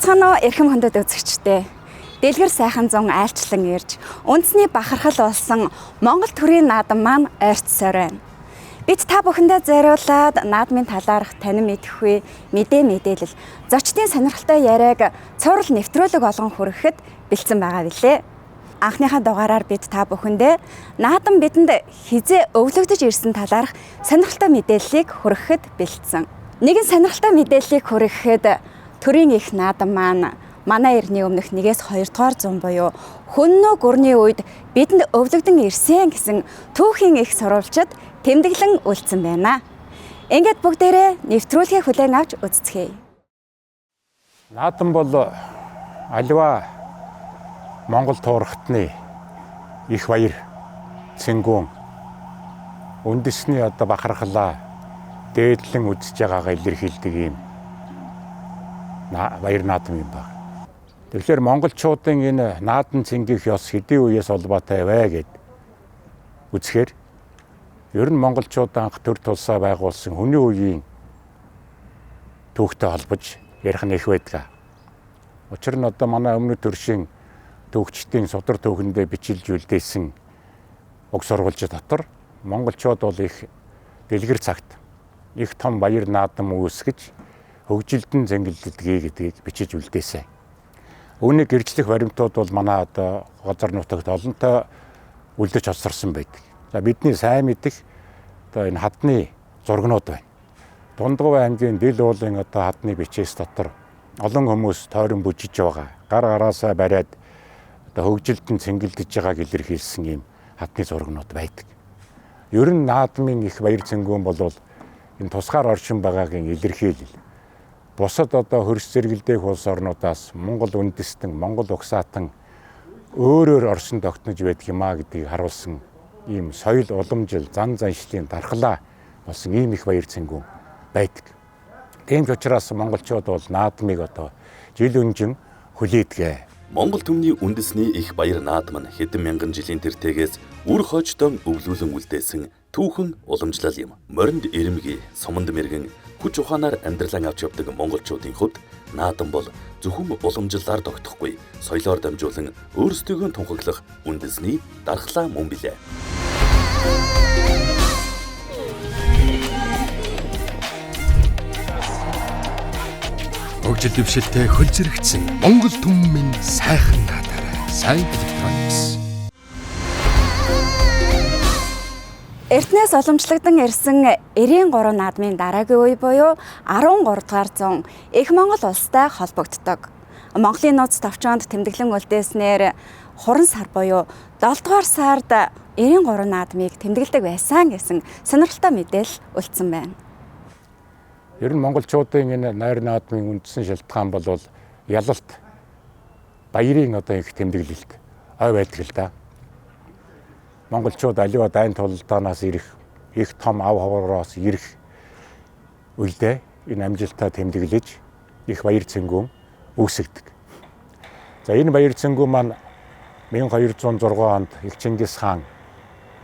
Байцгаана уу эрхэм хөндөд үзэгчдээ. Дэлгэр сайхан зун айлчлан ирж, үндэсний бахархал болсон Монгол төрийн наадам маань ойртсоор байна. Бид та бүхэндээ зориулаад наадмын талаарх танин мэдэхгүй мэдээлэл, зочдын сонирхолтой яриаг цуврал нэвтрүүлэг болгон хүргэхэд бэлдсэн байгаа билээ. Анхныхаа дугаараар бид та бүхэндээ наадам бидэнд хизээ өвлөгдөж ирсэн талаарх сонирхолтой мэдээллийг хүргэхэд бэлдсэн. Нэгэн сонирхолтой мэдээллийг хүргэхэд төрийн их наадам маань манай эртний өмнөх 1-2 дугаар зуун буюу хөннөө гүрний үед бидэнд өвлөгдөн ирсэн гэсэн түүхийн их сурвалжид тэмдэглэн үлдсэн байна. Ингээд бүгдээрээ нэвтрүүлгээ хүлээн авч үзцгээе. Наадам бол аливаа Монгол туурхтны их баяр цэнгүүн үндэсний бахархлаа дээдлэн үзэж байгаагаа илэрхийлдэг юм баяр наадам юм байна. Тэгэхээр монголчуудын энэ наадан цэнгийнх ёс хэдийн үеэс холбоотой вэ гэд үзэхээр ер нь монголчууд анх төр тулсаа байгуулсан хүний үеийн түүхтэй холбож ярих нь их байдаг. Учир нь манай өмнөд төршийн түүхчдийн судар түүхэндээ бичилж үлдээсэн уг сурвалж дотор монголчууд бол их дэлгэр цагт их том баяр наадам үүсгэж хөгжилдөн зэнгэлдэлгээ гэдгийг бичиж үлдээсэн. Үүнийг гэрчлэх баримтууд бол манай газар нутагт олонтой үлдэж хоцорсон байдаг. За бидний сайн мэдих энэ хадны зургнууд байна. Дундгов аймгийн Дил уулын хадны бичээс дотор олон хүмүүс тойрон бүжиж байгаа. Гар гараасаа бариад хөгжилдөн цэнгэлдэж байгааг илэрхийлсэн ийм хадны зургнууд байдаг. Ер нь наадмын их баяр цэнгүүн бол энэ тусгаар оршин байгаагийн илэрхийлэл. Бусад хөрс зэрэгэлдэх улс орнуудаас Монгол үндэстэн, Монгол угсаатан өөрөөр оршин тогтнож байдаг юм а гэдгийг харуулсан ийм соёл уламжил, зан заншлын дархлаа болсон ийм их баяр цэнгүүн байдаг. Тийм ч учраас монголчууд бол наадмыг жил өнжин хүлээдэг. Монгол түмний үндэсний их баяр наадам нь хэдэн мянган жилийн тэртегээс үр хойчтон өвлүүлэн үлдээсэн түүхэн уламжлал юм. Моринд ирэмгий, суманд мэргэн хүч ухаанаар амьдралаа авч явдаг монголчуудын хувьд наадам бол зөвхөн уламжлалаар тогтохгүй, соёлоор дамжуулан өөрсдийгөө тунхаглах үндэсний дархлаа мөн билээ. Хөгжил дэвшилтэй хөл зэрэгцсэн Монгол түмэн сайхан наадаарай. Сайн Electronics. Эртнээс уламжлагдсан ирсэн 93 наадмын дараагийн үе буюу 13 дугаар зуун их Монгол улстай холбогддог. Монголын нууц товчоонд тэмдэглэн үлдээснээр хуран сар буюу 7 дугаар сард 93 наадмыг тэмдэглэдэг байсан гэсэн сонирхолтой мэдээлэл үлдсэн байна. Ер нь монголчуудын энэ найр наадмын үндсэн шалтгаан бол ялалт, баярын их тэмдэглэлт ой байдаг л да. Монголчууд аливаа дайн тулалдаанаас ирэх, их том ав хаваараас ирэх үедээ энэ амжилтаа тэмдэглэж их баяр цэнгүүн үүсгдэг. За энэ баяр цэнгүүн маань 1206 онд их Чингис хаан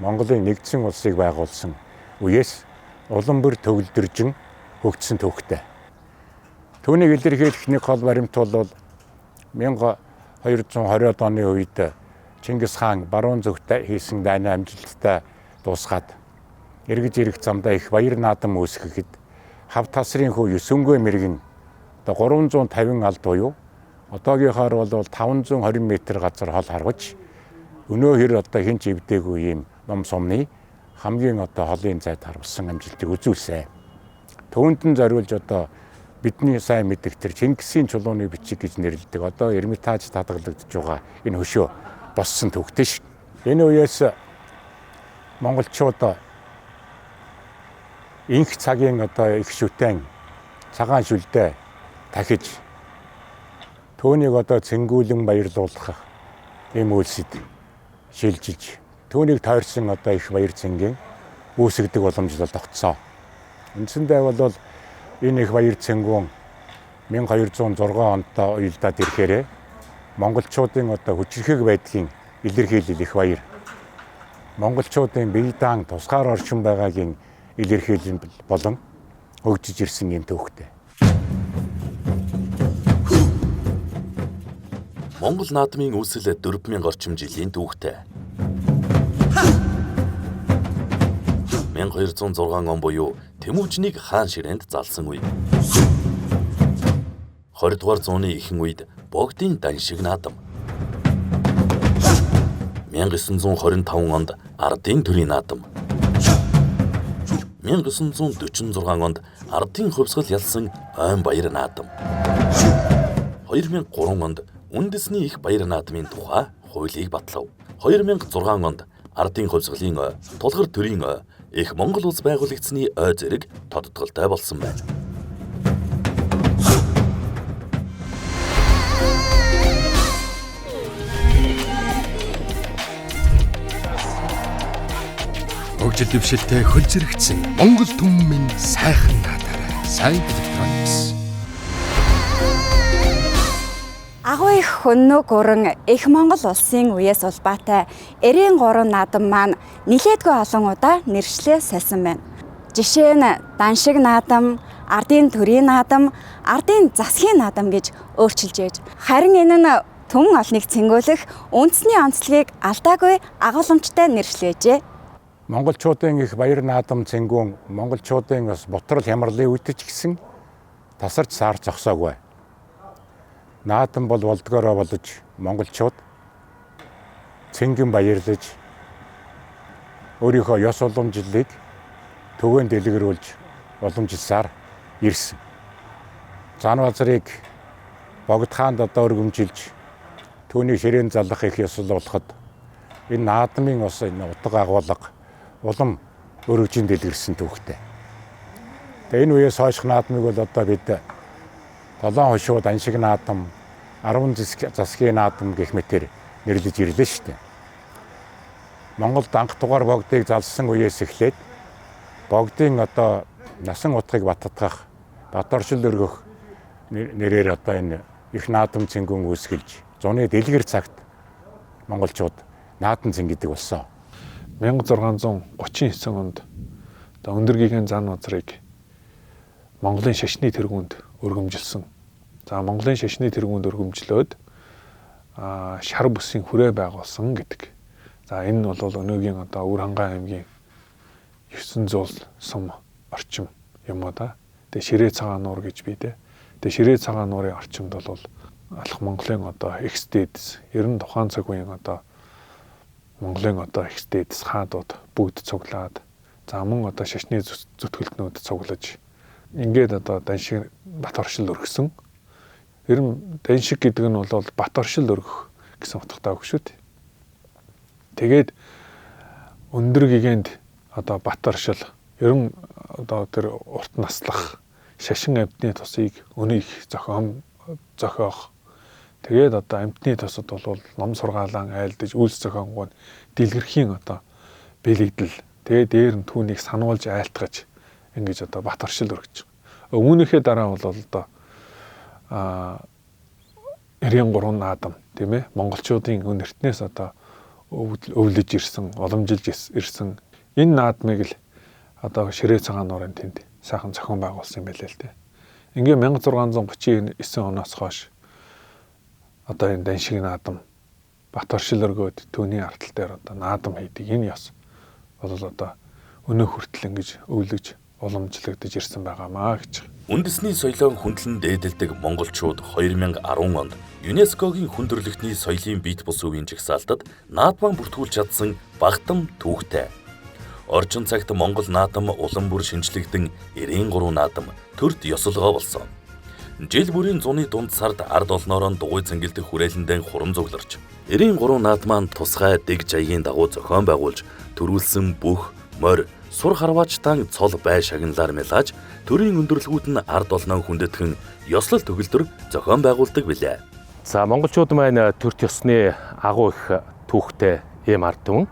Монголын нэгдсэн улсыг байгуулсан үеэс улам бүр төвлөржин хөгжсөн түүхтэй. Түүнийг илэрхийлэх нэг хол баримт бол 1220 оны үед Чингис хаан баруун зүгт хийсэн дайны амжилттай дуусгаад эргэж ирэх замдаа их баяр наадам үүсгэхэд хав тасрын хүү 9 мэргэн 350 алд буюу одоогийнхоор бол 520 м газар хол харгаж өнөө хэр хинч ивдээгүй ийм ном сумны хамгийн холын зайд харвсан амжилтыг үзүүлсэн. Түүнд нь зориулж бидний сайн мэддэг тэр Чингисийн чулууны бичиг гэж нэрлэдэг Эрмитаж татгалагдж байгаа энэ хөшөө боссон түүхтэй ш. Энэ үеэс монголчууд инх цагийн их шүтэн цагаан шүлдээ тахиж түүнийг цэнгүүлэн баярлуулах ийм үйлсэд шилжилж түүнийг тойрсон их баяр цэнгийн үүсгдэг уламжлал тогтсон. Үндсэндээ бол энэ их баяр цэнгүүн 1206 онд уялдаад ирэхээр монголчуудын хүчирхэг байдгийн илэрхийлэл их баяр. Монголчуудын бие даан тусгаар оршин байгаагийн илэрхийлэл болон хөгжиж ирсэн юм түүхтэй. Монгол наадмын үүсэл 4000 орчим жилийн түүхтэй. 1206 он буюу Тэмүүжнийг хаан ширээнд залсан үе. 20 дугаар зууны ихэнх үед Богдын Даншиг наадам. 1925 онд Ардын төрийн наадам. 1946 онд Ардын хувьсгал ялсан Ойн баяр наадам. 2003 онд үндэсний их баяр наадмын тухай хуулийг батлав. 2006 онд Ардын хувьсгалын ой, Тулгар төрийн ой, их Монгол улс байгуулагдсны ой зэрэг тодтголтой болсон байна. Хөгжил дэвшилтэй хөл зэрэгцэн Монгол түмэн сайхан наадаарай. Сайн Electronics. Агуу их хөннөө гурван их Монгол улсын үеэс улбаатай 93 наадам маань нилээдгүй олон удаа нэршлээ сольсон байна. Жишээ нь Даншиг наадам, Ардын төрийн наадам, Ардын засгийн наадам гэж өөрчилж ээж. Харин энэ нь түмэн олныг цэнгүүлэх үндэсний онцлогийг алдаагүй агуулмжтай нэршлээжээ. Монголчуудын их баяр наадам цэнгүүн монголчуудын бас ботрол хямралын үед ч гэсэн тасарч саарч зогсоогүй. Наадам бол болдгоороо болж монголчууд цэнгэн баярлаж өөрийнхөө ёс уламжлалыг төвөөн дэлгэрүүлж уламжилсаар ирсэн. Занвазрыг Богд хаанд одоо өргөмжилж түүний ширээн залах их ёсол болоход энэ наадмын ус энэ утга агуулга улам өргөжин дэлгэрсэн түүхтэй. Тэгээ энэ үеэс хойш наадмыг бол одоо бид 7 хошуу Даншиг наадам, 10 засгийн наадам гэх мэтээр нэрлэж ирлээ шүү дээ. Монголд анх дугаар Богдыг залсан үеэс эхлээд Богдын одоо насан утгыг баттгах, бат оршил өргөх нэрээр одоо энэ их наадам цэнгүүн үүсгэлж зуны дэлгэр цагт монголчууд наадам цэнгэдэг болсон. 1639 онд Өндөргийгийн зан вазрыг Монголын шашны тэргуунд өргөмжилсөн. За Монголын шашны тэргуунд өргөмжлөөд шар бүсийн хүрээ байгуулсан гэдэг. За энэ нь бол өнөөгийн одоо Өвөр Хангай аймгийн 900 сум орчим юм уу да. Тэгээ Ширээ цагаан нуур гэж бий дээ. Тэгээ Ширээ цагаан нуурын орчимд бол алх Монголын одоо экстэдс, ер нь тухайн цаг үеийн одоо Монголын одоо экстэдс хаадууд бүгд цуглаад за мөн одоо шашны зүтгэлтнүүд цуглаж ингээд одоо Даншиг бат оршил өргөсөн. Ер нь Даншиг гэдэг нь бол бат оршил өргөх гэсэн утгатай үг шүү дээ. Тэгээд Өндөргийгэнд одоо бат оршил ер нь одоо тэр урт наслах шашин амьтны тусыг өнийг зохиох тэгээд одоо амьтны тусад бол ном сургаалan айлдаж үйлс зохионгууд дэлгэрхийн одоо бэлэгдэл тэгээд дээр нь түүнийг сануулж айлтгаж ингэж одоо бат оршил өргөж. Үүнийхээ дараа бол одоо 93 наадам тийм ээ монголчуудын өнөртнөөс одоо өвлөж ирсэн, уламжилж ирсэн энэ наадмыг л одоо Ширээ цагаан нуурын тэнд сайхан зохион байгуулсан юм байлээ л дээ. Ингээ 1639 оноос хойш одоо энэ Даншиг наадам бат оршил өргөөд түүний ардтал дээр одоо наадам хийдэг энэ ёс бол одоо өнөө хүртэл ингэж өвлөж уламжлагдаж ирсэн байгаамаа гэж. Үндэсний соёлоо хүндлэн дээдэлдэг монголчууд 2010 онд ЮНЕСКОгийн хүндрэлтний соёлын бит бус үеийн жагсаалтад наадмаа бүртгүүлж чадсан багтам түүхтэй. Орчин цагт Монгол наадам улам бүр шинжлэгдэн 93 наадам төрд ёсолгоо болсон. Жил бүрийн зуны дунд сард ард олноороо дугуй цэнгэлдэх хүрээлэндээ хуран зугларч 93 наадмаа тусгай дэг жаягийн дагуу зохион байгуулж төрүүлсэн бүх морь сур харваачтан цол бай шагналаар мэлаж төрийн өндөрлгүүд нь ард олноо хүндэтгэн ёслол төгөлдөр зохион байгуулдаг билээ. За монголчууд маань төрт ёсны агуу их түүхтэй ийм ард түмэн.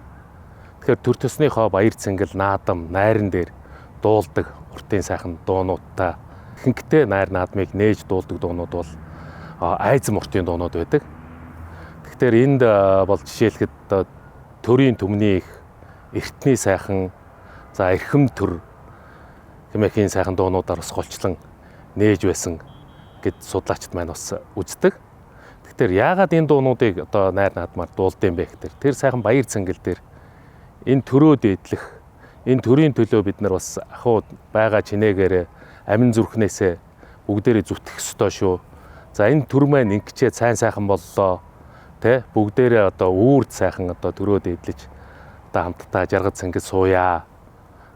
Тэгэхээр төрт ёсныхоо баяр цэнгэл наадам найран дээр дуулдаг уртын сайхан дуунуудтай ихэнхдээ найр наадмыг нээж дуулдаг дуунууд бол айзам уртын дуунууд байдаг. Тэгэхээр энд бол жишээлхэд төрийн төмний их эртний сайхан за эрхэм төр хэмээхийн сайхан дуунуудаар бас голчлон нээж байсан гэд судлаачид маань бас үздэг. Тэгэхээр яагаад энэ дуунуудыг одоо найр наадмаар дуулд юм бэ гэхээр тэр сайхан баяр цэнгэл дээр энэ төрөө дээдлэх, энэ төрийн төлөө бид нар бас ахуй байгаа чинээгээрээ амин зүрхнээсээ бүгдээрээ зүтгэх ёстой шүү. За энэ төр маань ингэчээ сайн сайхан боллоо. Тэ бүгдээрээ одоо үүрд сайхан одоо төрөө дээдлэж одоо хамтдаа жаргал цэнгэл сууя.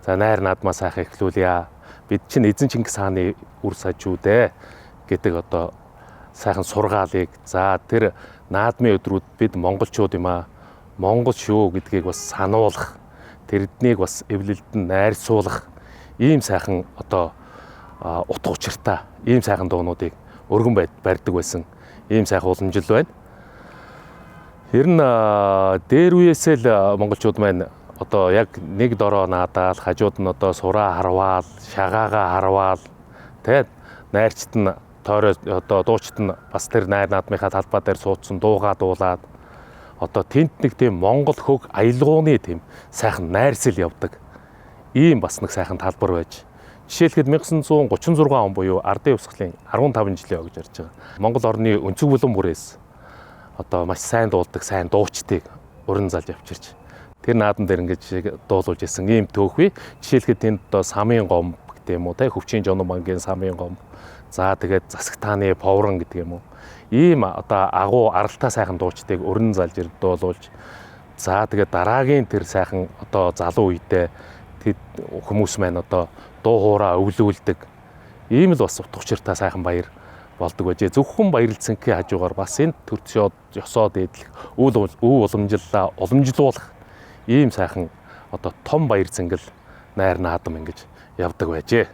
За найр наадмаа сайхан эхлүүлье. Бид чинь эзэн Чингис хааны үр сажуу дээ гэдэг одоо сайхан сургаалыг за тэр наадмын өдрүүд бид монголчууд юм аа. Монгол шүү гэдгийг бас сануулах, тэрднийг бас эвлэлдэн найрсуулах ийм сайхан одоо утга учиртай ийм сайхан дуунуудыг өргөн барьдаг байсан ийм сайхан уламжил байна. Ер нь дээр үеэсээ л монголчууд маань одоо яг нэг дороо наадаал, хажууд нь одоо сураа харваал, шагаагаа харваал, тэгээд найрчт нь тойроо одоо дуучт нь бас тэр найр наадмынхаа талбай дээр суудсан дуугаа дуулаад одоо тент нэг тийм монгол хөг аялгууны тийм сайхан найрсэл явдаг. Ийм бас нэг сайхан талбар байж. Жишээлхэд 1936 он буюу ардын үсгэлийн 15 жилийн гэж ярьж байгаа. Монгол орны өнцөг булан бүрээс одоо маш сайн дуулдаг, сайн дуучдыг уран залж авчирч тэр наадан дээр ингэж дуулуулж исэн ийм төөхүй. Жишээлхэд тэнд одоо самын гомб гэдэг юм уу, тэ хөвчийн жонон бангийн самын гомб. За тэгээд засагтааны поврон гэдэг юм уу. Ийм одоо агуу аралтай сайхан дуучдыг өрн залж дуулуулж за тэгээд дараагийн тэр сайхан одоо залуу үедээ тэд хүмүүс маань одоо дуу хуураа өвлүүлдэг. Ийм л бас утга учиртай сайхан баяр болдог байжээ. Зөвхөн баярлцэнхээ хажуугаар бас энэ төрчөөд ёсоо дээдлэх, өв уламжлалаа уламжлуулах ийм сайхан одоо том баяр цэнгэл найр наадам ингэж явдаг байжээ.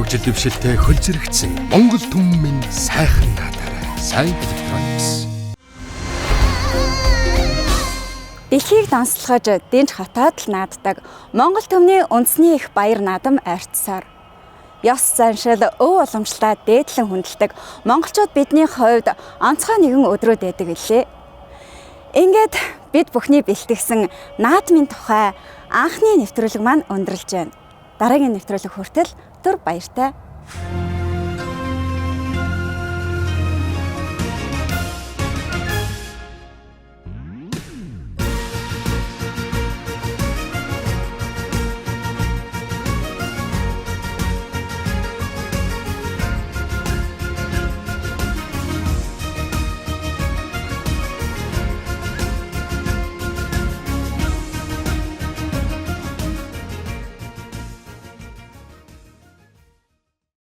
Хөгжил дэвшилтэй хөл зэрэгцсэн Монгол түмэн минь сайхан наадаарай. Сайн Electronics. Дэлхийг донслохож дэнж хотоод л нааддаг Монгол түмний үндэсний их баяр наадам ойртсоор. Ёс заншил өв уламжлалаа дээдлэн хүндэлдэг монголчууд бидний хувьд онцгой нэгэн өдрүүд байдаг гэлээ. Ингээд бид бүхний бэлтгэсэн наадмын тухай анхны нэвтрүүлэг маань өндөрлж байна. Дараагийн нэвтрүүлэг хүртэл түр баяртай.